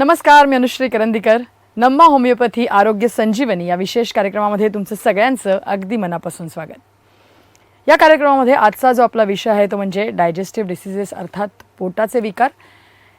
नमस्कार, मी अनुश्री करंदीकर. नम्मा होमिओपॅथी आरोग्य संजीवनी या विशेष कार्यक्रमामध्ये तुमचं सगळ्यांचं अगदी मनापासून स्वागत. या कार्यक्रमामध्ये आजचा जो आपला विषय आहे तो म्हणजे डायजेस्टिव्ह डिसीजेस अर्थात पोटाचे विकार.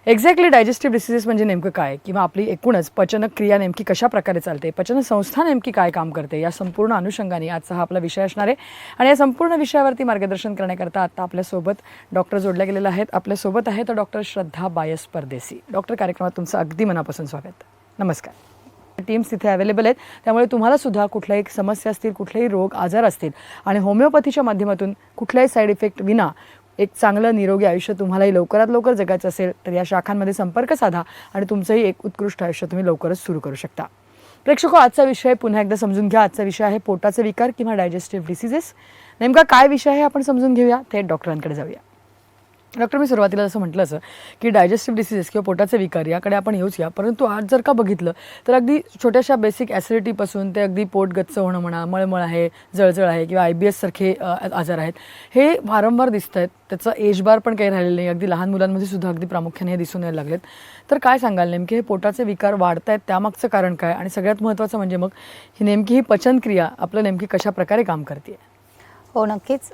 एक्झॅक्टली डायजेस्टिव्ह डिसीजेस म्हणजे नेमकं काय, किंवा आपली एकूणच पचनक्रिया नेमकी कशा प्रकारे चालते, पचनसंस्था नेमकी काय काम करते, या संपूर्ण अनुषंगाने आजचा हा आपला विषय असणार आहे. आणि या संपूर्ण विषयावरती मार्गदर्शन करण्याकरता आता आपल्यासोबत डॉक्टर जोडले गेलेले आहेत. आपल्यासोबत आहेत डॉक्टर श्रद्धा बायस परदेसी. डॉक्टर, कार्यक्रमात तुमचं अगदी मनापासून स्वागत. नमस्कार. टीम्स तिथे अवेलेबल आहेत, त्यामुळे तुम्हाला सुद्धा कुठल्याही समस्या असतील, कुठलेही रोग आजार असतील आणि होमिओपॅथीच्या माध्यमातून कुठल्याही साईड इफेक्ट विना एक चांगलं निरोगी आयुष्य तुम्हालाही लवकरात लवकर जगायचं असेल तर या शाखांमध्ये संपर्क साधा आणि तुमचंही एक उत्कृष्ट आयुष्य तुम्ही लवकरच सुरू करू शकता. प्रेक्षको, आजचा विषय पुन्हा एकदा समजून घ्या. आजचा विषय आहे पोटाचे विकार किंवा डायजेस्टिव्ह डिसीजेस. नेमका काय विषय आहे आपण समजून घेऊया. थेट डॉक्टरांकडे जाऊया. डॉक्टर, मी सुरुवातीला जसं म्हटलं असं की डायजेस्टिव्ह डिसीजेस किंवा पोटाचे विकार याकडे आपण येऊया, परंतु आज जर का बघितलं तर अगदी छोट्याशा बेसिक ॲसिडिटीपासून ते अगदी पोट गच्च होणं म्हणा, मळमळ आहे, जळजळ आहे किंवा IBS सारखे आजार आहेत, हे वारंवार दिसत आहेत. त्याचं एज बार पण काही राहिलेलं नाही. अगदी लहान मुलांमध्ये सुद्धा अगदी प्रामुख्याने हे दिसून यायला लागलेत. तर काय सांगाल, नेमके हे पोटाचे विकार वाढत आहेत त्यामागचं कारण काय, आणि सगळ्यात महत्त्वाचं म्हणजे मग ही नेमकी ही पचनक्रिया आपलं नेमकी कशा प्रकारे काम करते? हो, नक्कीच.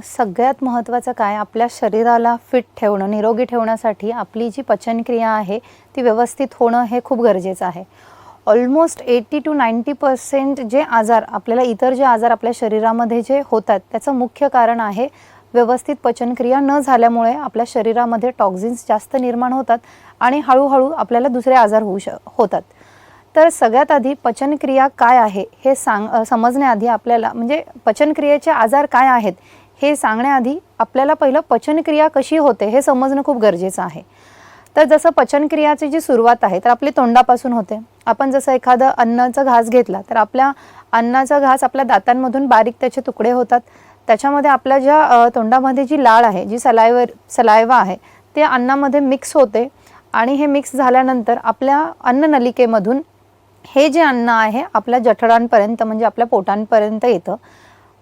सगळ्यात महत्त्वाचं काय, आपल्या शरीराला फिट ठेवणं, निरोगी ठेवण्यासाठी आपली जी पचनक्रिया आहे ती व्यवस्थित होणं हे खूप गरजेचं आहे. ऑलमोस्ट 80 to 90% जे आजार आपल्याला, इतर जे आजार आपल्या शरीरामध्ये जे होतात त्याचं मुख्य कारण आहे व्यवस्थित पचनक्रिया न झाल्यामुळे आपल्या शरीरामध्ये टॉक्झिन्स जास्त निर्माण होतात आणि हळूहळू आपल्याला दुसरे आजार होतात. तर सगळ्यात आधी पचनक्रिया काय आहे हे समजण्याआधी आपल्याला, म्हणजे पचनक्रियेचे आजार काय आहेत हे सांगण्याआधी आपल्याला पहिलं पचनक्रिया कशी होते हे समजणं खूप गरजेचं आहे. तर जसं पचनक्रियाची जी सुरुवात आहे तर आपली तोंडापासून होते. आपण जसं एखादं अन्नाचा घास घेतला तर आपल्या अन्नाचा घास आपल्या दातांमधून बारीक त्याचे तुकडे होतात. त्याच्यामध्ये आपल्या ज्या तोंडामध्ये जी लाळ आहे, जी सलायवा आहे, ते अन्नामध्ये मिक्स होते आणि हे मिक्स झाल्यानंतर आपल्या अन्ननलिकेमधून हे जे अन्न आहे आपल्या जठरांपर्यंत म्हणजे आपल्या पोटांपर्यंत येतं.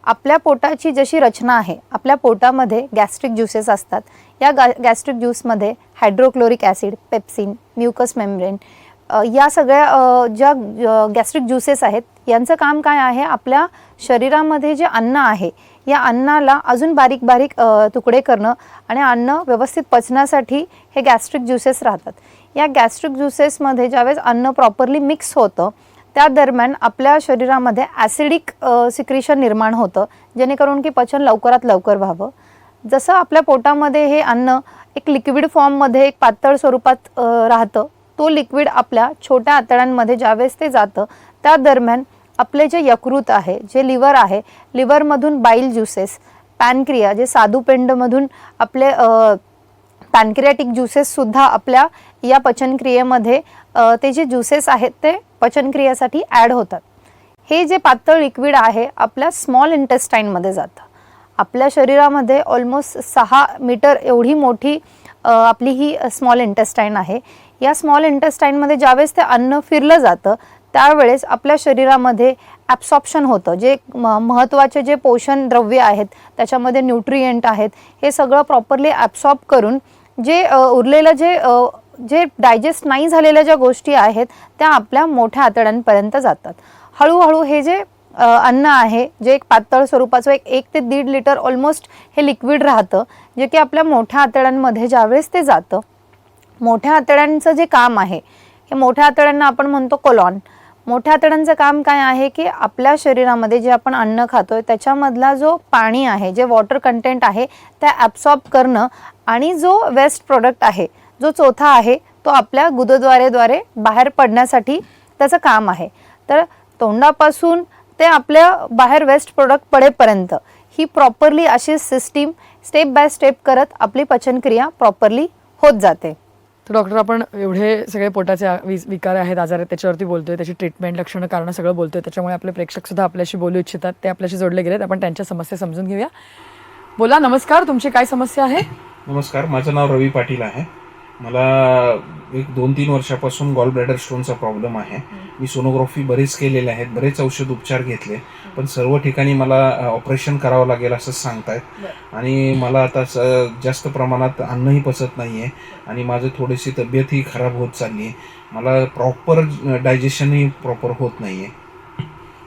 आपल्या पोटाची जशी रचना आहे, आपल्या पोटामध्ये गॅस्ट्रिक ज्युसेस असतात. या गॅस्ट्रिक ज्यूसमध्ये hydrochloric acid, pepsin, mucus membrane या सगळ्या ज्या गॅस्ट्रिक ज्युसेस आहेत यांचं काम काय आहे, आपल्या शरीरामध्ये जे अन्न आहे या अन्नाला अजून बारीक बारीक तुकडे करणं आणि अन्न व्यवस्थित पचण्यासाठी हे गॅस्ट्रिक ज्युसेस राहतात. या गॅस्ट्रिक ज्युसेसमध्ये ज्यावेळेस अन्न प्रॉपरली मिक्स होतं त्या दरम्यान आपल्या शरीरामध्ये ॲसिडिक सिक्रिशन निर्माण होतं, जेणेकरून की पचन लवकरात लवकर व्हावं. जसं आपल्या पोटामध्ये हे अन्न एक लिक्विड फॉर्ममध्ये एक पातळ स्वरूपात राहतं, तो लिक्विड आपल्या छोट्या आतड्यांमध्ये ज्यावेळेस ते जातं त्या दरम्यान आपले जे यकृत आहे, जे लिव्हर आहे, लिव्हरमधून बाईल ज्युसेस, पॅनक्रिया जे स्वादुपिंडमधून आपले पॅनक्रियाटिक ज्युसेससुद्धा आपल्या या पचनक्रियेमध्ये ते जे ज्युसेस आहेत ते पचनक्रियेसाठी ॲड होतात. हे जे पातळ लिक्विड आहे आपल्या स्मॉल इंटेस्टाईनमध्ये जातं. आपल्या शरीरामध्ये ऑलमोस्ट 6 मीटर एवढी मोठी आपली ही स्मॉल इंटेस्टाईन आहे. या स्मॉल इंटेस्टाईनमध्ये ज्यावेळेस ते अन्न फिरलं जातं त्यावेळेस आपल्या शरीरामध्ये ॲब्सॉर्प्शन होतं. जे महत्त्वाचे जे पोषण द्रव्य आहेत, त्याच्यामध्ये न्यूट्रिएंट आहेत, हे सगळं प्रॉपरली ॲब्सॉर्ब करून जे उरलेलं जे डायजेस्ट नाही झालेल्या ज्या गोष्टी आहेत त्या आपल्या मोठ्या आतड्यांपर्यंत जातात. हळूहळू हे जे अन्न आहे, जे एक पातळ स्वरूपाचं 1 ते 1.5 लिटर ऑलमोस्ट हे लिक्विड राहतं, जे की आपल्या मोठ्या आतड्यांमध्ये ज्यावेळेस ते जातं. मोठ्या आतड्यांचं जे काम आहे, हे मोठ्या आतड्यांना आपण म्हणतो कोलॉन. मोठ्या आतड्यांचं काम काय आहे की आपल्या शरीरामध्ये जे आपण अन्न खातोय त्याच्यामधला जो पाणी आहे, जे वॉटर कंटेंट आहे, त्या ॲब्सॉर्ब करणं आणि जो वेस्ट प्रोडक्ट आहे, जो चौथा आहे, तो आपल्या गुदद्वारेद्वारे बाहेर पडण्यासाठी त्याचं काम आहे. तर तोंडापासून ते आपल्या बाहेर वेस्ट प्रोडक्ट पडेपर्यंत ही प्रॉपरली अशी सिस्टीम स्टेप बाय स्टेप करत आपली पचनक्रिया प्रॉपरली होत जाते. तर डॉक्टर, आपण एवढे सगळे पोटाचे विकार आहेत, आजार आहेत, त्याच्यावरती बोलतोय, त्याची ट्रीटमेंट, लक्षणं, कारणं सगळं बोलतोय. त्याच्यामुळे आपले प्रेक्षक सुद्धा आपल्याशी बोलू इच्छितात, ते आपल्याशी जोडले गेलेत. आपण त्यांच्या समस्या समजून घेऊया. बोला. नमस्कार, तुमची काय समस्या आहे? नमस्कार, माझं नाव रवी पाटील आहे. मला 1-2-3 वर्षापासून गॉल ब्लॅडर स्टोनचा प्रॉब्लेम आहे. मी सोनोग्राफी बरेच केलेले आहेत, बरेच औषध उपचार घेतले, पण सर्व ठिकाणी मला ऑपरेशन करावं लागेल असं सांगतायत. आणि मला आता जास्त प्रमाणात अन्नही पचत नाही आहे आणि माझं थोडीशी तब्येतही खराब होत चालली आहे. मला प्रॉपर डायजेशनही प्रॉपर होत नाही आहे.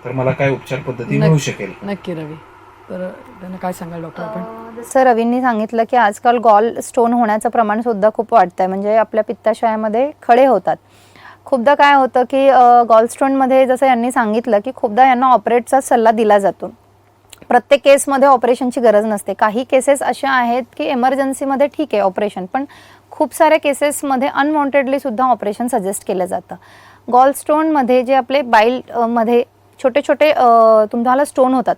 तर मला काय उपचार पद्धती मिळू शकेल? नक्की रवी, तर त्यांना काय सांगाल डॉक्टर आपण? जसं रवींनी सांगितलं की आजकाल गॉल स्टोन होण्याचं प्रमाण सुद्धा खूप वाढतंय, म्हणजे आपल्या पित्ताशयामध्ये खडे होतात. खूपदा काय होतं की गॉल स्टोनमध्ये जसं यांनी सांगितलं की खूपदा यांना ऑपरेटचा सल्ला दिला जातो. प्रत्येक केसमध्ये ऑपरेशनची गरज नसते. काही केसेस अशा आहेत की इमर्जन्सीमध्ये ठीक आहे ऑपरेशन, पण खूप साऱ्या केसेसमध्ये अनवॉन्टेडली सुद्धा ऑपरेशन सजेस्ट केलं जातं. गॉल स्टोनमध्ये जे आपले बाईल मध्ये छोटे छोटे तुम्हाला स्टोन होतात,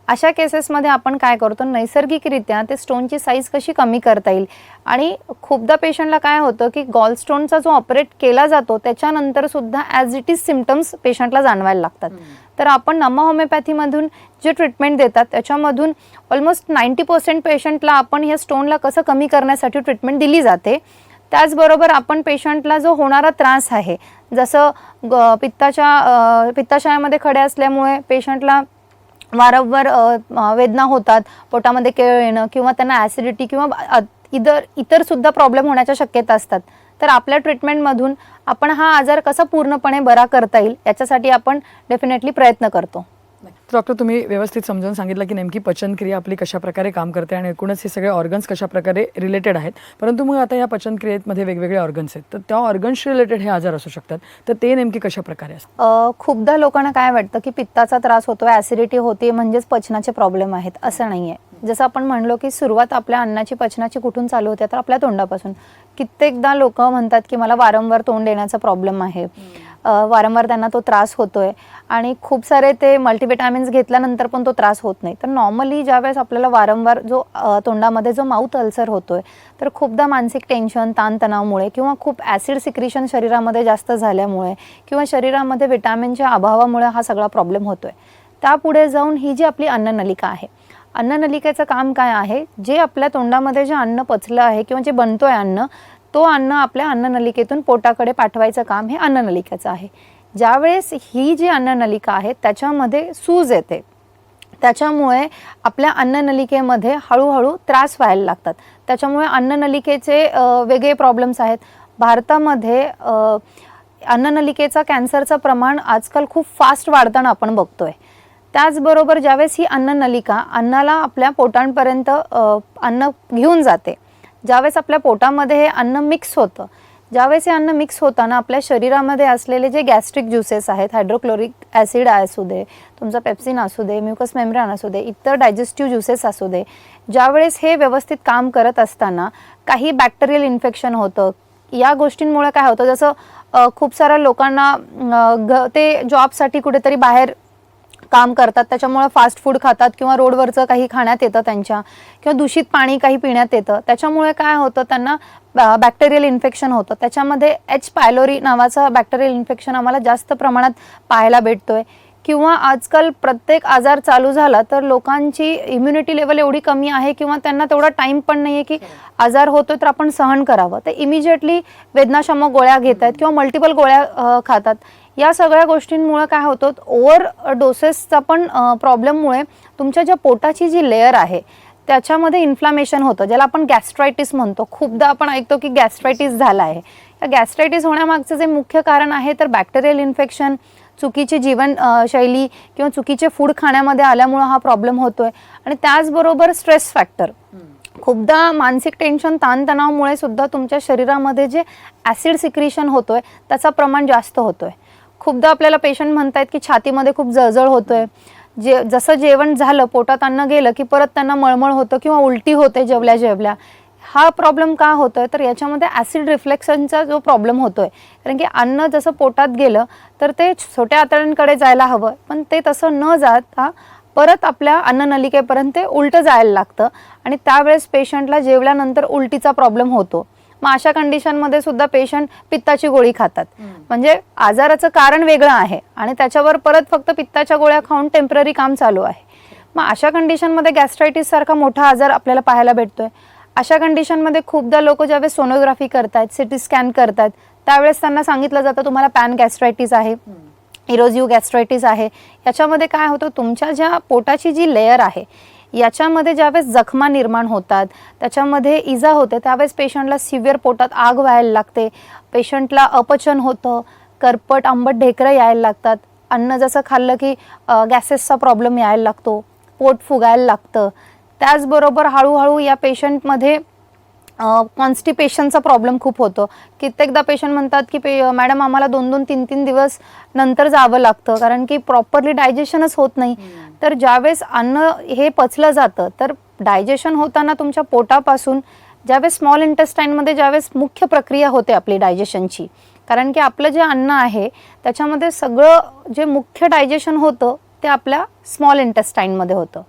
अशा केसेसमध्ये आपण काय करतो, नैसर्गिकरित्या ते स्टोनची साईज कशी कमी करता येईल. आणि खूपदा पेशंटला काय होतं की गॉल स्टोनचा जो ऑपरेट केला जातो त्याच्यानंतर सुद्धा ॲज इट इज सिम्पटम्स पेशंटला जाणवायला लागतात. तर आपण नमा होमिओपॅथीमधून जे ट्रीटमेंट देतात त्याच्यामधून ऑलमोस्ट 90% पेशंटला आपण या स्टोनला कसं कमी करण्यासाठी ट्रीटमेंट दिली जाते. त्याचबरोबर आपण पेशंटला जो होणारा त्रास आहे, जसं पित्ताशयामध्ये खडे असल्यामुळे पेशंटला वारंवार वेदना होतात, पोटामध्ये केळ येणं किंवा त्यांना ॲसिडिटी किंवा इतर सुद्धा प्रॉब्लेम होण्याच्या शक्यता असतात. तर आपल्या ट्रीटमेंटमधून आपण हा आजार कसा पूर्णपणे बरा करता येईल याच्यासाठी आपण डेफिनेटली प्रयत्न करतो. डॉक्टर, तुम्ही व्यवस्थित समजावून सांगितलं की नेमकी पचनक्रिया आपली कशा प्रकारे काम करते आणि एकूणच हे सगळे ऑर्गन्स कशा प्रकारे रिलेटेड आहेत. परंतु मग आता या पचनक्रियेमध्ये वेगवेगळे ऑर्गन्स आहेत, तर त्या ऑर्गन्स रिलेटेड हे आजार असू शकतात, तर ते नेमकी कशा प्रकारे असतात? खूपदा लोकांना काय वाटतं की पित्ताचा त्रास होतो, ॲसिडिटी होते म्हणजेच पचनाचे प्रॉब्लेम आहेत, असं नाही आहे. जसं आपण म्हणलो की सुरुवात आपल्या अन्नाची पचनाची कुठून चालू होते, तर आपल्या तोंडापासून. कित्येकदा लोक म्हणतात की मला वारंवार तोंड येण्याचा प्रॉब्लेम आहे, वारंवार त्यांना तो त्रास होतोय आणि खूप सारे ते मल्टीविटॅमिन्स घेतल्यानंतर पण तो त्रास होत नाही. तर नॉर्मली ज्यावेळेस आपल्याला वारंवार जो तोंडामध्ये जो माउथ अल्सर होतोय, तर खूपदा मानसिक टेन्शन, ताणतणावामुळे किंवा खूप ॲसिड सिक्रिशन शरीरामध्ये जास्त झाल्यामुळे किंवा शरीरामध्ये विटॅमिनच्या अभावामुळे हा सगळा प्रॉब्लेम होतोय. त्यापुढे जाऊन ही जी आपली अन्ननलिका आहे, अन्ननलिकेचं काम काय आहे, जे आपल्या तोंडामध्ये जे अन्न पचलं आहे किंवा जे बनतोय अन्न, तो अन्न आपल्या अन्ननलिकेतून पोटाकडे पाठवायचं काम हे अन्ननलिकेचं आहे. ज्यावेळेस ही जी अन्ननलिका आहे त्याच्यामध्ये सूज येते, त्याच्यामुळे आपल्या अन्ननलिकेमध्ये हळूहळू त्रास व्हायला लागतात. त्याच्यामुळे अन्ननलिकेचे वेगळे प्रॉब्लेम्स आहेत. भारतामध्ये अन्ननलिकेचा कॅन्सरचं प्रमाण आजकाल खूप फास्ट वाढताना आपण बघतोय. त्याचबरोबर ज्यावेळेस ही अन्ननलिका अन्नाला आपल्या पोटांपर्यंत अन्न घेऊन जाते, ज्यावेळेस आपल्या पोटामध्ये हे अन्न मिक्स होतं, ज्यावेळेस हे अन्न मिक्स होताना आपल्या शरीरामध्ये असलेले जे गॅस्ट्रिक ज्युसेस आहेत, हायड्रोक्लोरिक ॲसिड असू दे, तुमचा पेप्सिन असू दे, म्युकस मेम्ब्रेन असू दे, इतर डायजेस्टिव्ह ज्युसेस असू दे, ज्यावेळेस हे व्यवस्थित काम करत असताना काही बॅक्टेरियल इन्फेक्शन होतं. या गोष्टींमुळे काय होतं, जसं खूप साऱ्या लोकांना ते जॉबसाठी कुठेतरी बाहेर काम करतात, त्याच्यामुळे फास्ट फूड खातात किंवा रोडवरचं काही खाण्यात येतं त्यांच्या, किंवा दूषित पाणी काही पिण्यात येतं, त्याच्यामुळे काय होतं त्यांना बॅक्टेरियल इन्फेक्शन होतं. त्याच्यामध्ये एच पायलोरी नावाचा बॅक्टेरियल इन्फेक्शन आम्हाला जास्त प्रमाणात पाहायला भेटतोय. किंवा आजकाल प्रत्येक आजार चालू झाला तर लोकांची इम्युनिटी लेवल एवढी कमी आहे किंवा त्यांना तेवढा टाईम पण नाही आहे की आजार होतोय तर आपण सहन करावं, ते इमिजिएटली वेदनाशामक गोळ्या घेत आहेत किंवा मल्टिपल गोळ्या खातात. या सगळ्या गोष्टींमुळे काय होतं, ओव्हर डोसेसचा पण प्रॉब्लेममुळे तुमच्या ज्या पोटाची जी लेअर आहे त्याच्यामध्ये इन्फ्लामेशन होतं, ज्याला आपण गॅस्ट्रायटिस म्हणतो. खूपदा आपण ऐकतो की गॅस्ट्रायटिस झाला आहे. या गॅस्ट्रायटिस होण्यामागचं जे मुख्य कारण आहे तर बॅक्टेरियल इन्फेक्शन, चुकीची जीवनशैली किंवा चुकीचे फूड खाण्यामध्ये आल्यामुळं हा प्रॉब्लेम होतोय. आणि त्याचबरोबर स्ट्रेस फॅक्टर, खूपदा मानसिक टेन्शन, ताणतणावामुळे सुद्धा तुमच्या शरीरामध्ये जे ॲसिड सिक्रिशन होतोय त्याचं प्रमाण जास्त होतोय. खूपदा आपल्याला पेशंट म्हणतात की छातीमध्ये खूप जळजळ होतोय, जसं जेवण झालं, पोटात अन्न गेलं की परत त्यांना मळमळ होतं किंवा उलटी होते जेवल्या. हा प्रॉब्लेम का होतोय, तर याच्यामध्ये ॲसिड रिफ्लेक्शनचा जो प्रॉब्लेम होतोय, कारण की अन्न जसं पोटात गेलं तर ते छोट्या आतड्यांकडे जायला हवं, पण ते तसं न जाता परत आपल्या अन्ननलिकेपर्यंत उलटं जायला लागतं आणि त्यावेळेस पेशंटला जेवल्यानंतर उलटीचा प्रॉब्लेम होतो. मग अशा कंडिशनमध्ये सुद्धा पेशंट पित्ताची गोळी खातात, म्हणजे आजाराचं कारण वेगळं आहे आणि त्याच्यावर परत फक्त पित्ताच्या गोळ्या खाऊन टेम्पररी काम चालू आहे. मग अशा कंडिशनमध्ये गॅस्ट्रायटिस सारखा मोठा आजार आपल्याला पाहायला भेटतोय. अशा कंडिशनमध्ये खूपदा लोक ज्यावेळेस सोनोग्राफी करतात, सिटी स्कॅन करतात, त्यावेळेस त्यांना सांगितलं जातं तुम्हाला पॅन गॅस्ट्रायटिस आहे. इरोजिव्ह गॅस्ट्रायटिस आहे. याच्यामध्ये काय होतं, तुमच्या ज्या पोटाची जी लेयर आहे याच्यामध्ये ज्यावेळेस जखमा निर्माण होतात, त्याच्यामध्ये इजा होते, त्यावेळेस पेशंटला सिव्हिअर पोटात आग व्हायला लागते, पेशंटला अपचन होतं, करपट आंबट ढेकरं यायला लागतात, अन्न जसं खाल्लं की गॅसेसचा प्रॉब्लेम यायला लागतो, पोट फुगायला लागतं. त्याचबरोबर हळूहळू या पेशंटमध्ये कॉन्स्टिपेशनचा प्रॉब्लेम खूप होतो. कित्येकदा पेशंट म्हणतात की मॅडम आम्हाला 2-2, 3-3 दिवस नंतर जावं लागतं, कारण की प्रॉपरली डायजेशनच होत नाही. तर ज्यावेळेस अन्न हे पचलं जातं, तर डायजेशन होताना तुमच्या पोटापासून ज्यावेळेस स्मॉल इंटेस्टाईनमध्ये ज्यावेळेस मुख्य प्रक्रिया होते आपली डायजेशनची, कारण की आपलं जे अन्न आहे त्याच्यामध्ये सगळं जे मुख्य डायजेशन होतं ते आपल्या स्मॉल इंटेस्टाईनमध्ये होतं.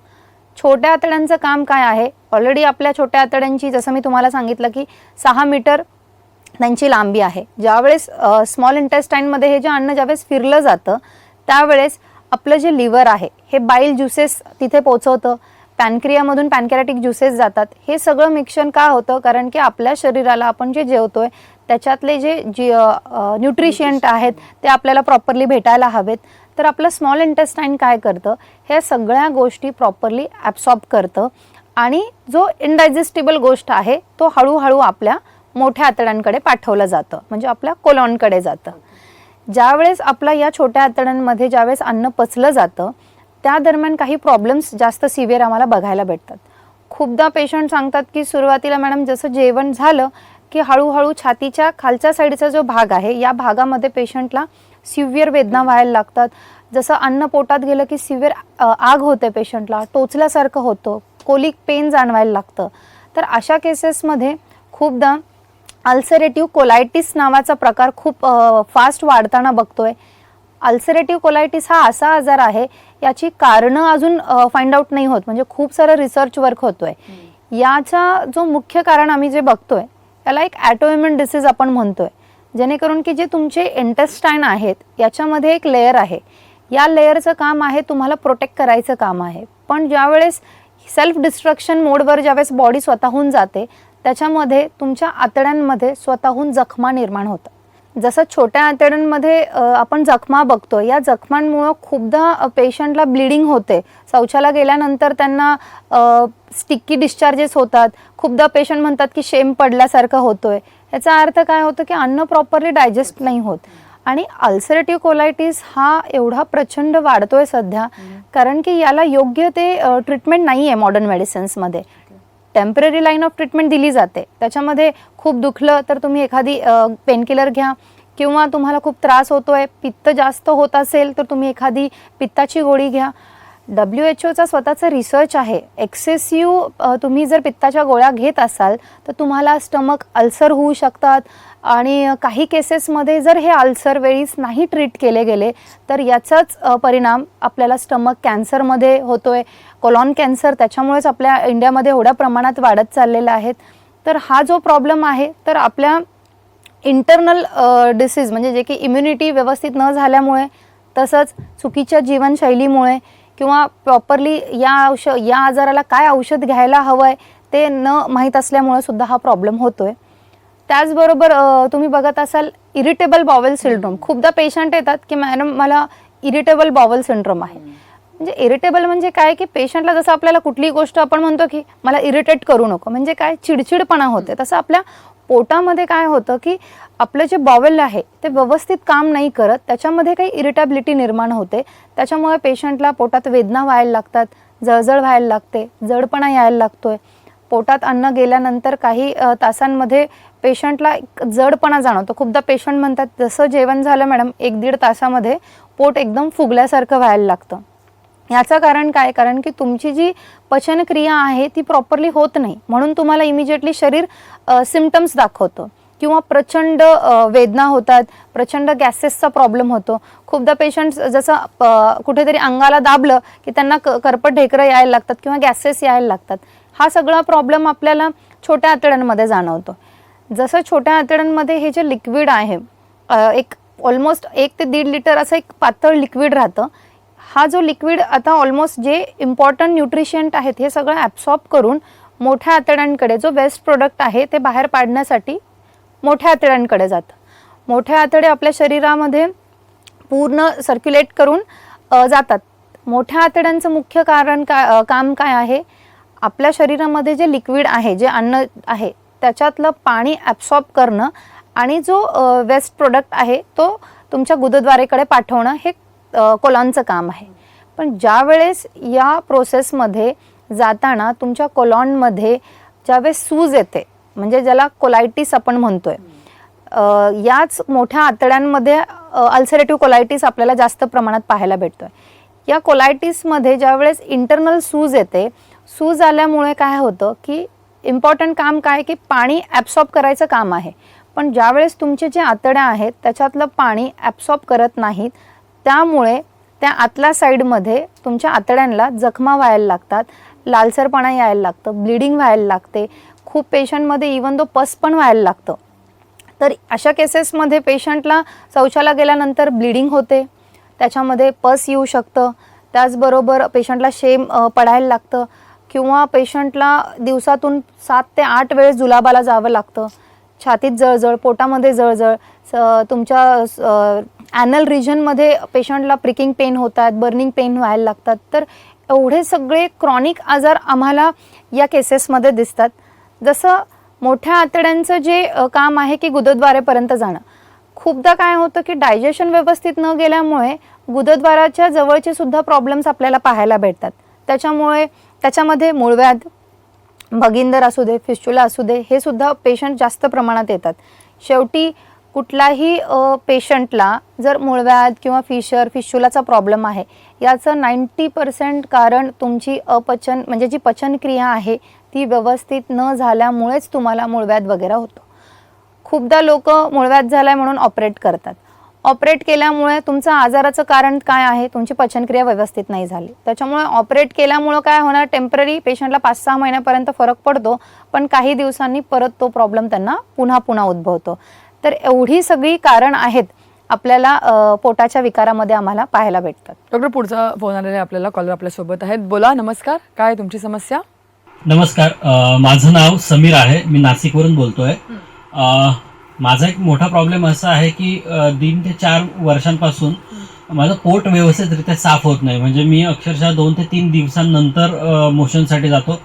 छोट्या आतड्यांचं काम काय आहे, ऑलरेडी आपल्या छोट्या आतड्यांची जसं मी तुम्हाला सांगितलं की 6 मीटर त्यांची लांबी आहे. ज्यावेळेस स्मॉल इंटेस्टाईनमध्ये हे जे अन्न ज्यावेळेस फिरलं जातं त्यावेळेस आपलं जे लिव्हर आहे हे बाईल ज्युसेस तिथे पोचवतं, पॅनक्रियामधून पॅनकॅरेटिक ज्युसेस जातात. हे सगळं मिक्सन का होतं, कारण की आपल्या शरीराला आपण जे जेवतोय त्याच्यातले जे न्यूट्रिशियंट आहेत ते आपल्याला प्रॉपरली भेटायला हवेत. तर आपलं स्मॉल इंटेस्टाईन काय करतं, ह्या सगळ्या गोष्टी प्रॉपरली ॲब्सॉर्ब करतं आणि जो इनडायजेस्टिबल गोष्ट आहे तो हळूहळू आपल्या मोठ्या आतड्यांकडे पाठवलं जातं, म्हणजे आपल्या कोलॉनकडे जातं. ज्यावेळेस आपल्या या छोट्या आतड्यांमध्ये ज्यावेळेस अन्न पचलं जातं त्या दरम्यान काही प्रॉब्लेम्स जास्त सिव्हिअर आम्हाला बघायला भेटतात. खूपदा पेशंट सांगतात की सुरुवातीला मॅडम जसं जेवण झालं की हळूहळू छातीच्या खालच्या साईडचा जो भाग आहे या भागामध्ये पेशंटला सिव्हिअर वेदना व्हायला लागतात. जसं अन्न पोटात गेलं की सिव्हिअर आग होते, पेशंटला टोचल्यासारखं होतं, कोलिक पेन जाणवायला लागतं. तर अशा केसेसमध्ये खूपदा अल्सरेटिव्ह कोलायटिस नावाचा प्रकार खूप फास्ट वाढताना बघतोय. अल्सरेटिव्ह कोलायटिस हा असा आजार आहे, याची कारणं अजून फाइंड आउट नाही होत, म्हणजे खूप सारं रिसर्च वर्क होतोय. याचा जो मुख्य कारण आम्ही जे बघतोय त्याला एक ॲटोइम्युन डिसीज आपण म्हणतोय, जेणेकरून की जे तुमचे इंटेस्टाईन आहेत याच्यामध्ये एक लेयर आहे, या लेयरचं काम आहे तुम्हाला प्रोटेक्ट करायचं काम आहे. पण ज्यावेळेस सेल्फ डिस्ट्रक्शन मोडवर ज्यावेळेस बॉडी स्वतःहून जाते त्याच्यामध्ये तुमच्या आतड्यांमध्ये स्वतःहून जखमा निर्माण होतात. जसं छोट्या आतड्यांमध्ये आपण जखमा बघतो, या जखमांमुळं खूपदा पेशंटला ब्लिडिंग होते, शौचाला गेल्यानंतर त्यांना स्टिकी डिस्चार्जेस होतात. खूपदा पेशंट म्हणतात की शेम पडल्यासारखं होतोय. याचा अर्थ काय होतं की अन्न प्रॉपरली डायजेस्ट नाही होत. आणि अल्सरेटिव्ह कोलायटिस हा एवढा प्रचंड वाढतोय सध्या, कारण की याला योग्य ते ट्रीटमेंट नाही आहे मॉडर्न मेडिसिन्समध्ये. टेम्पररी लाईन ऑफ ट्रीटमेंट दिली जाते, त्याच्यामध्ये खूप दुखलं तर तुम्ही एखादी पेनकिलर घ्या, किंवा तुम्हाला खूप त्रास होतोय, पित्त जास्त होत असेल तर तुम्ही एखादी पित्ताची गोळी घ्या. WHO चा स्वतःचा रिसर्च आहे, एक्सेसिव्ह तुम्ही जर पित्ताच्या गोळ्या घेत असाल तर तुम्हाला स्टमक अल्सर होऊ शकतात. आणि काही केसेसमध्ये जर हे अल्सर वेळीच नाही ट्रीट केले गेले तर याचाच परिणाम आपल्याला स्टमक कॅन्सरमध्ये होतोय. कोलॉन कॅन्सर त्याच्यामुळेच आपल्या इंडियामध्ये एवढ्या प्रमाणात वाढत चाललेला आहेत. तर हा जो प्रॉब्लेम आहे, तर आपल्या इंटरनल डिसीज म्हणजे जे की इम्युनिटी व्यवस्थित न झाल्यामुळे, तसंच चुकीच्या जीवनशैलीमुळे, किंवा प्रॉपरली या आजाराला काय औषध घ्यायला हवं आहे ते न माहीत असल्यामुळे सुद्धा हा प्रॉब्लेम होतोय. त्याचबरोबर तुम्ही बघत असाल इरिटेबल बॉवेल सिंड्रोम. खूपदा पेशंट येतात की मॅडम मला इरिटेबल बॉवेल सिंड्रोम आहे. म्हणजे इरिटेबल म्हणजे काय की पेशंटला जसं आपल्याला कुठलीही गोष्ट आपण म्हणतो की मला इरिटेट करू नको, म्हणजे काय चिडचिडपणा होते, तसं आपल्या पोटामध्ये काय होतं की आपलं जे बॉवेल आहे ते व्यवस्थित काम नाही करत, त्याच्यामध्ये काही इरिटेबिलिटी निर्माण होते. त्याच्यामुळे पेशंटला पोटात वेदना व्हायला लागतात, जळजळ व्हायला लागते, जडपणा यायला लागतोय. पोटात अन्न गेल्यानंतर काही तासांमध्ये पेशंटला जडपणा जाणवतो. खूपदा पेशंट म्हणतात जसं जेवण झालं मॅडम 1-1.5 तासामध्ये पोट एकदम फुगल्यासारखं व्हायला लागतं. याचं कारण काय, कारण की तुमची जी पचनक्रिया आहे ती प्रॉपरली होत नाही, म्हणून तुम्हाला इमिजिएटली शरीर सिम्पटम्स दाखवतं, किंवा प्रचंड वेदना होतात, प्रचंड गॅसेसचा प्रॉब्लेम होतो. खूपदा पेशंट जसं कुठेतरी अंगाला दाबलं की त्यांना करपट ढेकरं यायला लागतात किंवा गॅसेस यायला लागतात. हा सगळा प्रॉब्लेम आपल्याला छोट्या आतड्यांमध्ये जाणवतो. जसं छोट्या आतड्यांमध्ये हे जे लिक्विड आहे, एक ऑलमोस्ट 1 ते 1.5 लिटर असं एक पातळ लिक्विड राहतं. हा जो लिक्विड आता ऑलमोस्ट जे इम्पॉर्टंट न्यूट्रिशियंट आहेत हे सगळं ॲब्सॉर्ब करून मोठ्या आतड्यांकडे, जो वेस्ट प्रोडक्ट आहे ते बाहेर पाडण्यासाठी मोठ्या आतड्यांकडे जातं. मोठ्या आतडे आपल्या शरीरामध्ये पूर्ण सर्क्युलेट करून जातात. मोठ्या आतड्यांचं मुख्य कारण काम काय आहे? आपल्या शरीरामध्ये जे लिक्विड आहे, जे अन्न आहे, त्याच्यातलं पाणी ॲब्सॉर्ब करणं आणि जो वेस्ट प्रोडक्ट आहे तो तुमच्या गुदद्वारेकडे पाठवणं हे कोलॉनचं काम आहे. पण ज्या वेळेस या प्रोसेसमध्ये जाताना तुमच्या कोलॉनमध्ये ज्यावेळेस सूज येते, म्हणजे ज्याला कोलायटिस आपण म्हणतोय, याच मोठ्या आतड्यांमध्ये अल्सरेटिव्ह कोलायटिस आपल्याला जास्त प्रमाणात पाहायला भेटतोय. या कोलायटिसमध्ये ज्यावेळेस इंटरनल सूज येते, सूज आल्यामुळे काय होतं की इम्पॉर्टंट काम काय की पाणी ॲब्सॉर्ब करायचं काम आहे. पण ज्यावेळेस तुमचे जे आतड्या आहेत त्याच्यातलं पाणी ॲब्सॉर्ब करत नाहीत, त्यामुळे त्या आतल्या साईडमध्ये तुमच्या आतड्यांना जखमा व्हायला लागतात, लालसरपणा यायला लागतं, ब्लिडिंग व्हायला लागते. खूप पेशंटमध्ये इवन पस पण व्हायला लागतं. तर अशा केसेसमध्ये पेशंटला शौचाला गेल्यानंतर ब्लिडिंग होते, त्याच्यामध्ये पस येऊ शकतं, त्याचबरोबर पेशंटला शेम पडायला लागतं किंवा पेशंटला दिवसातून 7 ते 8 वेळेस जुलाबाला जावं लागतं. छातीत जळजळ, पोटामध्ये जळजळ, तुमच्या ॲनल रिजनमध्ये पेशंटला प्रिकिंग पेन होतात, बर्निंग पेन व्हायला लागतात. तर एवढे सगळे क्रॉनिक आजार आम्हाला या केसेसमध्ये दिसतात. जसं मोठ्या आतड्यांचं जे काम आहे की गुदद्वारेपर्यंत जाणं, खूपदा काय होतं की डायजेशन व्यवस्थित न गेल्यामुळे गुदद्वाराच्या जवळचे सुद्धा प्रॉब्लेम्स आपल्याला पाहायला भेटतात. त्याच्यामध्ये मूळव्याध, भगिंदर असू दे, फिस्चुला असू दे, हे सुद्धा पेशंट जास्त प्रमाणात येतात. शेवटी कुठलाही पेशंटला जर मूळव्याध किंवा फिस्चुलाचा प्रॉब्लेम आहे, याचं 90% कारण तुमची अपचन म्हणजे जी पचनक्रिया आहे ती व्यवस्थित न झाल्यामुळेच तुम्हाला मूळव्याध वगैरे होतो. खूपदा लोक मूळव्याध झालाय म्हणून ऑपरेट करतात. ऑपरेट केल्यामुळे तुमचं आजाराचं कारण काय आहे? तुमची पचनक्रिया व्यवस्थित नाही झाली. त्याच्यामुळे ऑपरेट केल्यामुळं काय होणार? टेम्पररी पेशंटला 5-6 महिन्यापर्यंत फरक पडतो, पण काही दिवसांनी परत तो प्रॉब्लेम त्यांना पुन्हा उद्भवतो. तर एवढी सगळी कारण आहेत आपल्याला पोटाच्या विकारामध्ये आम्हाला पाहायला भेटतात. डॉक्टर, पुढचा फोन आलेला आपल्याला, कॉलर आपल्यासोबत आहेत. बोला, नमस्कार, काय तुमची समस्या? नमस्कार, माझं नाव समीर आहे, मी नाशिकवरून बोलतोय. माझा एक मोठा प्रॉब्लेम असा आहे की 3 ते 4 वर्षांपासून माझं पोट व्यवस्थितरित्या साफ होत नाही. म्हणजे मी अक्षरशः 2 ते 3 दिवसांनंतर मोशनसाठी जातो.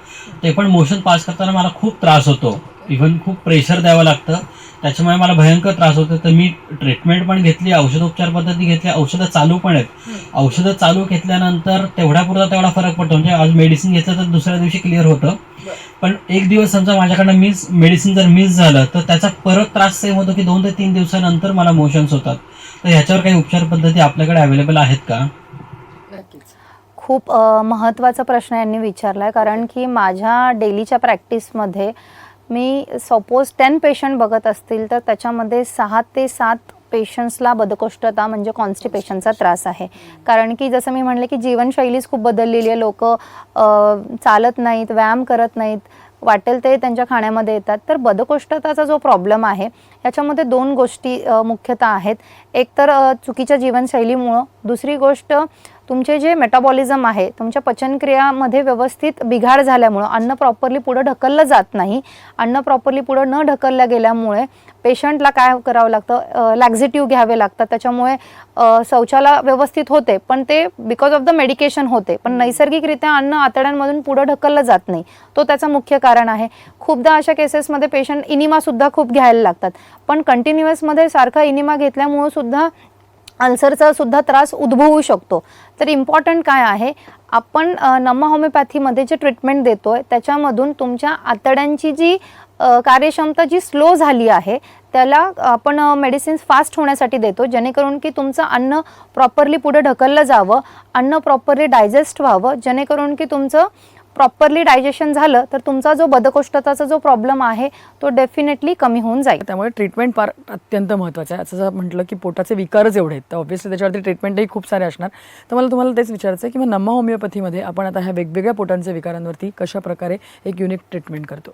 ते पण मोशन पास करताना मला खूप त्रास होतो, इव्हन खूप प्रेशर द्यावं लागतं. त्याच्यामुळे मला भयंकर त्रास होतो. तर मी ट्रीटमेंट पण घेतली, औषधोपचार पद्धती घेतली, औषधं चालू पण आहेत. औषधं चालू घेतल्यानंतर तेवढ्यापुरता तेवढा फरक पडतो. म्हणजे आज मेडिसिन घेतलं तर दुसऱ्या दिवशी क्लिअर होतं. पण एक दिवस समजा माझ्याकडनं मेडिसिन जर मिस झालं तर त्याचा परत त्रास सेम होतो की 2 ते 3 दिवसानंतर मला मोशन्स होतात. तर ह्याच्यावर काही उपचार पद्धती आपल्याकडे अवेलेबल आहेत का? खूप महत्त्वाचा प्रश्न यांनी विचारला आहे, कारण की माझ्या डेलीच्या प्रॅक्टिसमध्ये मी सपोज 10 पेशंट बघत असतील तर त्याच्यामध्ये 6 ते 7 पेशंट्सला बद्धकोष्ठता म्हणजे कॉन्स्टिपेशनचा त्रास आहे. कारण की जसं मी म्हणले की जीवनशैलीच खूप बदललेली आहे. लोक चालत नाहीत, व्यायाम करत नाहीत, वाटेल ते त्यांच्या खाण्यामध्ये येतात. तर बद्धकोष्ठताचा जो प्रॉब्लेम आहे याच्यामध्ये 2 गोष्टी मुख्यतः आहेत. एक तर चुकीच्या जीवनशैलीमुळं, दुसरी गोष्ट तुमचे जे मेटाबॉलिझम आहे, तुमच्या पचनक्रियामध्ये व्यवस्थित बिघाड झाल्यामुळं अन्न प्रॉपरली पुढं ढकललं जात नाही. अन्न प्रॉपरली पुढं न ढकलल्या गेल्यामुळे पेशंटला काय करावं लागतं? लॅक्झेटिव्ह घ्यावे लागतात. त्याच्यामुळे शौचाला व्यवस्थित होते, पण ते बिकॉज ऑफ द मेडिकेशन होते, पण नैसर्गिकरित्या अन्न आतड्यांमधून पुढं ढकललं जात नाही. तो त्याचं मुख्य कारण आहे. खूपदा अशा केसेसमध्ये पेशंट इनिमासुद्धा खूप घ्यायला लागतात, पण कंटिन्युअसमध्ये सारखा इनिमा घेतल्यामुळं सुद्धा अल्सरचा सुद्धा त्रास उद्भवू शकतो. तर इम्पॉर्टंट काय आहे? आपण नमा होमिओपॅथीमध्ये जे ट्रीटमेंट देतोय त्याच्यामधून तुमच्या आतड्यांची जी कार्यक्षमता जी स्लो झाली आहे त्याला आपण मेडिसिन्स फास्ट होण्यासाठी देतो, जेणेकरून की तुमचं अन्न प्रॉपरली पुढे ढकललं जावं, अन्न प्रॉपरली डायजेस्ट व्हावं, जेणेकरून की तुमचं प्रॉपरली डायजेशन झालं तर तुमचा जो बद्धकोष्ठताचा जो प्रॉब्लेम आहे तो डेफिनेटली कमी होऊन जाईल. त्यामुळे ट्रीटमेंट फार अत्यंत महत्त्वाचं आहे. असं म्हटलं की पोटाचे विकारच एवढे आहेत, तर ऑब्व्हियसली त्याच्यावरती ट्रीटमेंटही खूप सारे असणार. तर मला तुम्हाला तेच विचारायचं आहे की मग नमा होमिओपॅथीमध्ये आपण आता ह्या वेगवेगळ्या पोटांच्या विकारांवरती कशा प्रकारे एक युनिक ट्रीटमेंट करतो?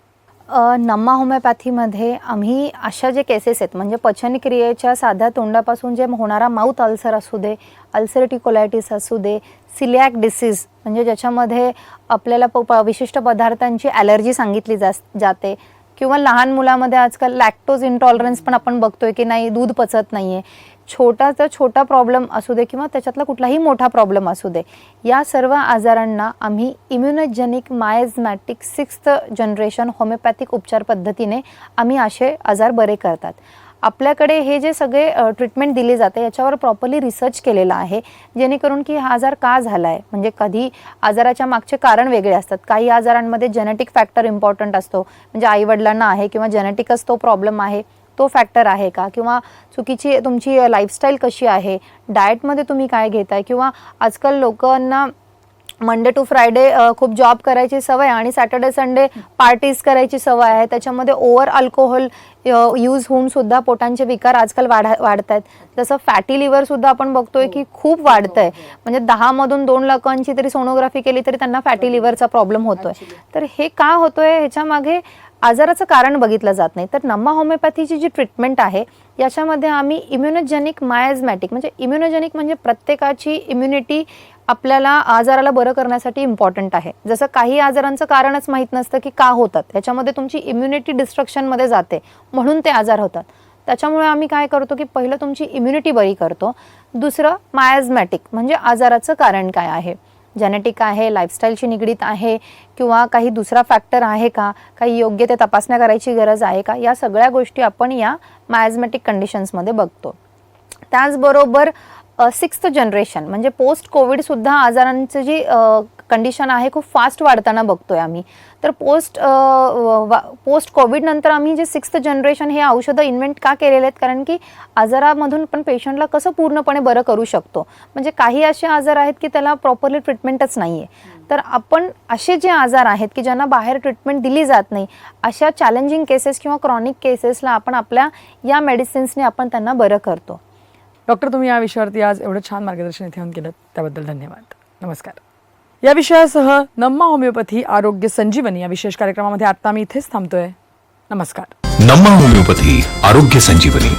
नमा होमिओपॅथीमध्ये आम्ही अशा जे केसेस आहेत, म्हणजे पचनक्रियेच्या साध्या तोंडापासून जे होणारा माउथ अल्सर असू दे, अल्सरेटिव्ह कोलायटिस असू दे, सिलिॲक डिसीज म्हणजे ज्याच्यामध्ये आपल्याला विशिष्ट पदार्थांची ॲलर्जी सांगितली जाते, किंवा लहान मुलामध्ये आजकाल लॅक्टोज इंटॉलरन्स पण आपण बघतोय की नाही, दूध पचत नाही आहे, छोटा प्रॉब्लेम असू दे किंवा त्याच्यातला कुठलाही मोठा प्रॉब्लेम असू दे, या सर्व आजारांना आम्ही इम्युनोजेनिक मायझमॅटिक 6th जनरेशन होमिओपॅथिक उपचार पद्धतीने आम्ही असे आजार बरे करतात. आपल्याकडे हे जे सगळे ट्रीटमेंट दिली जाते याच्यावर प्रॉपरली रिसर्च केलेला आहे, जेणेकरून की हा आजार का झाला आहे. म्हणजे कधी आजाराच्या मागचे कारण वेगळे असतात. काही आजारांमध्ये जेनेटिक फॅक्टर इम्पॉर्टंट असतो, म्हणजे आईवडिलांना आहे किंवा जेनेटिकच तो प्रॉब्लेम आहे, तो फॅक्टर आहे का, किंवा चुकीची तुमची लाईफस्टाईल कशी आहे, डाएटमध्ये तुम्ही काय घेताय, किंवा आजकाल लोकांना मंडे टू फ्रायडे खूप जॉब करायची सवय आणि सॅटर्डे संडे पार्टीज करायची सवय आहे. त्याच्यामध्ये ओव्हर अल्कोहोल यूज होऊन सुद्धा पोटांचे विकार आजकाल वाढत आहेत. जसं फॅटी लिव्हर सुद्धा आपण बघतोय की खूप वाढतंय. म्हणजे 10 मधून 2 लोकांची तरी सोनोग्राफी केली तरी त्यांना फॅटी लिव्हरचा प्रॉब्लेम होतोय. तर हे का होतोय, ह्याच्या मागे आजाराचं कारण बघितलं जात नाही. तर नम्मा होमिओपॅथीची जी ट्रीटमेंट आहे याच्यामध्ये आम्ही इम्युनोजेनिक मायझमॅटिक, म्हणजे इम्युनोजेनिक म्हणजे प्रत्येकाची इम्युनिटी आपल्याला आजाराला बरं करण्यासाठी इम्पॉर्टंट आहे. जसं काही आजारांचं कारणच माहीत नसतं की का होतात, त्याच्यामध्ये तुमची इम्युनिटी डिस्ट्रक्शनमध्ये जाते म्हणून ते आजार होतात. त्याच्यामुळे आम्ही काय करतो की पहिलं तुमची इम्युनिटी बरी करतो. दुसरं मायझमॅटिक म्हणजे आजाराचं कारण काय आहे, जेनेटिक आहे, लाईफस्टाईलशी निगडीत आहे किंवा काही दुसरा फॅक्टर आहे का, काही योग्य ते तपासण्या करायची गरज आहे का, या सगळ्या गोष्टी आपण या मायझमॅटिक कंडिशन्समध्ये बघतो. त्याचबरोबर 6th जनरेशन म्हणजे पोस्ट कोविडसुद्धा आजारांची जी कंडिशन आहे खूप फास्ट वाढताना बघतोय आम्ही. तर पोस्ट कोविडनंतर आम्ही जे 6th जनरेशन हे औषधं इन्व्हेंट का केलेले आहेत, कारण की आजारामधून पण पेशंटला कसं पूर्णपणे बरं करू शकतो. म्हणजे काही असे आजार आहेत की त्याला प्रॉपरली ट्रीटमेंटच नाही आहे. तर आपण असे जे आजार आहेत की ज्यांना बाहेर ट्रीटमेंट दिली जात नाही, अशा चॅलेंजिंग केसेस किंवा क्रॉनिक केसेसला आपण आपल्या या मेडिसिन्सने आपण त्यांना बरं करतो. डॉक्टर, तुम्ही या विषयावरती आज एवढं छान मार्गदर्शन इथे येऊन केलं त्याबद्दल धन्यवाद. नमस्कार. या विषयासह नम्मा होमिओपॅथी आरोग्य संजीवनी या विशेष कार्यक्रमामध्ये आता मी इथेच थांबतोय. नमस्कार. नम्मा होमिओपॅथी आरोग्य संजीवनी.